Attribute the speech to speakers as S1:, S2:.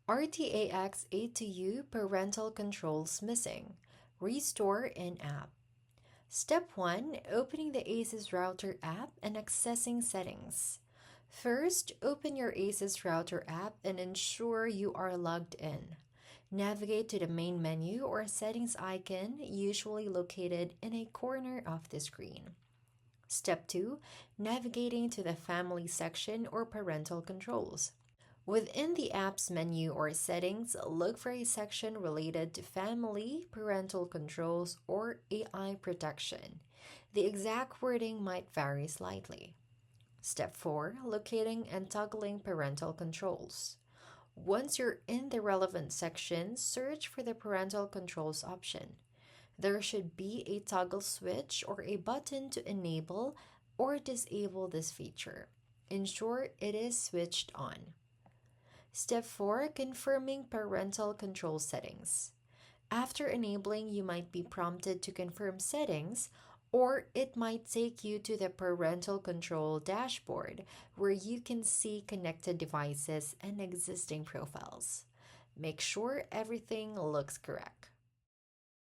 S1: RT AX82U Parental Controls Missing. Restore in app. Step 1. Opening the ASUS Router app and accessing settings. First, open your ASUS Router app and ensure you are logged in. Navigate to the main menu or settings icon, usually located in a corner of the screen. Step 2. Navigating to the Family section or Parental Controls. Within the app's menu or settings, look for a section related to family, parental controls, or AI protection. The exact wording might vary slightly. Step 4. Locating and toggling parental controls. Once you're in the relevant section, search for the parental controls option. There should be a toggle switch or a button to enable or disable this feature. Ensure it is switched on. Step 4. Confirming parental control settings. After enabling, you might be prompted to confirm settings, or it might take you to the parental control dashboard where you can see connected devices and existing profiles. Make sure everything looks correct.